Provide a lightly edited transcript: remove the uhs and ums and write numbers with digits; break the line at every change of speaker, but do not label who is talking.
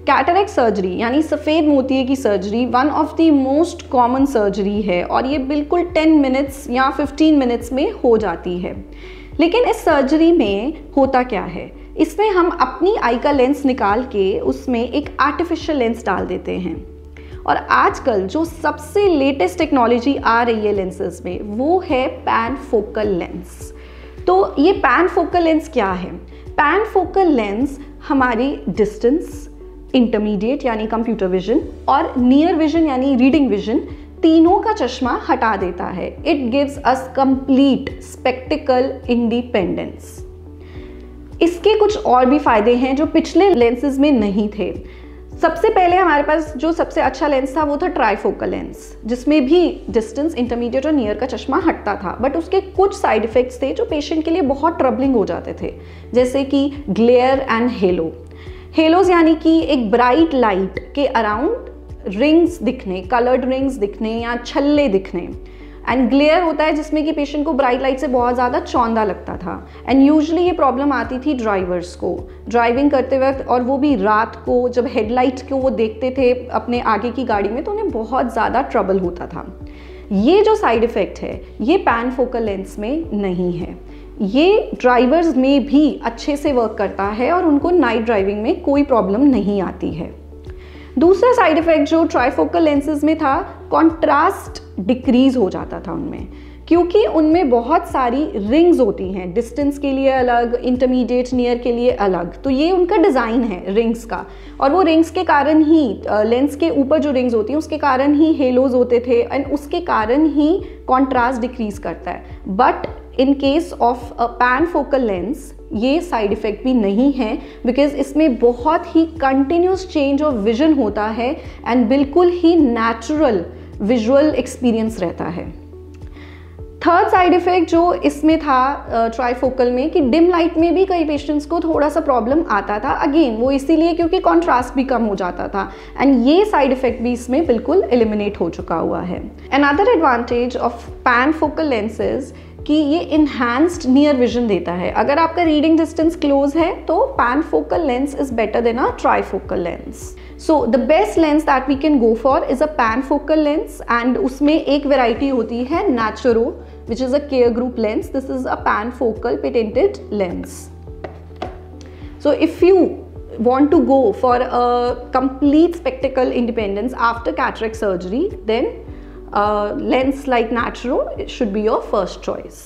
Cataract surgery यानी सफ़ेद मोतिये की surgery one of the most common surgery है और ये बिल्कुल 10 मिनट्स या 15 मिनट्स में हो जाती है। लेकिन इस सर्जरी में होता क्या है, इसमें हम अपनी आई का लेंस निकाल के उसमें एक आर्टिफिशियल लेंस डाल देते हैं। और आजकल जो सबसे लेटेस्ट टेक्नोलॉजी आ रही है लेंसेज में वो है पैन फोकल लेंस। तो ये पैन फोकल लेंस क्या है? पैन फोकल लेंस हमारी डिस्टेंस, इंटरमीडिएट यानी कंप्यूटर विजन और नियर विजन यानी रीडिंग विजन तीनों का चश्मा हटा देता है। It gives us complete spectacled independence. इसके कुछ और भी फायदे हैं जो पिछले लेंसेज में नहीं थे। सबसे पहले हमारे पास जो सबसे अच्छा लेंस था वो था ट्राइफोकल लेंस, जिसमें भी डिस्टेंस, इंटरमीडिएट और नियर का चश्मा हटता था, बट उसके कुछ साइड इफेक्ट्स थे जो पेशेंट के लिए बहुत ट्रबलिंग हो जाते थे, जैसे कि ग्लेयर एंड हेलो। हेलोज यानी कि एक ब्राइट लाइट के अराउंड रिंग्स दिखने, कलर्ड रिंग्स दिखने या छल्ले दिखने। एंड ग्लेयर होता है जिसमें कि पेशेंट को ब्राइट लाइट से बहुत ज़्यादा चौंधा लगता था। एंड यूजुअली ये प्रॉब्लम आती थी ड्राइवर्स को ड्राइविंग करते वक्त, और वो भी रात को जब हेडलाइट को वो देखते थे अपने आगे की गाड़ी में तो उन्हें बहुत ज़्यादा ट्रबल होता था। ये जो साइड इफ़ेक्ट है ये पैन फोकल लेंस में नहीं है। ये ड्राइवर्स में भी अच्छे से वर्क करता है और उनको नाइट ड्राइविंग में कोई प्रॉब्लम नहीं आती है। दूसरा साइड इफ़ेक्ट जो ट्राइफोकल लेंसेज में था, कॉन्ट्रास्ट डिक्रीज हो जाता था उनमें, क्योंकि उनमें बहुत सारी रिंग्स होती हैं, डिस्टेंस के लिए अलग, इंटरमीडिएट नियर के लिए अलग। तो ये उनका डिज़ाइन है रिंग्स का, और वो रिंग्स के कारण ही लेंस के ऊपर जो रिंग्स होती हैं उसके कारण ही हेलोज होते थे एंड उसके कारण ही कॉन्ट्रास्ट डिक्रीज करता है। But in case of a pan focal lens ये साइड इफ़ेक्ट भी नहीं है, बिकॉज इसमें बहुत ही कंटिन्यूस चेंज ऑफ विजन होता है एंड बिल्कुल ही नेचुरल विजुअल एक्सपीरियंस रहता है। थर्ड साइड इफ़ेक्ट जो इसमें था ट्राइफोकल में, कि डिम लाइट में भी कई पेशेंट्स को थोड़ा सा प्रॉब्लम आता था। अगेन वो इसीलिए क्योंकि कॉन्ट्रास्ट भी कम हो जाता था, एंड ये साइड इफ़ेक्ट भी इसमें बिल्कुल एलिमिनेट हो चुका हुआ है। Another advantage of pan focal lenses कि ये इन्हांस्ड नियर विजन देता है। अगर आपका रीडिंग डिस्टेंस क्लोज है तो pan focal lens is better than a trifocal lens. So the best lens that we can go for is a pan focal lens, and उसमें एक वेराइटी होती है नैचुरो, which is a care group lens. This is a pan-focal patented lens. So if you want to go for a complete spectacle independence after cataract surgery, then lens like Naturo should be your first choice.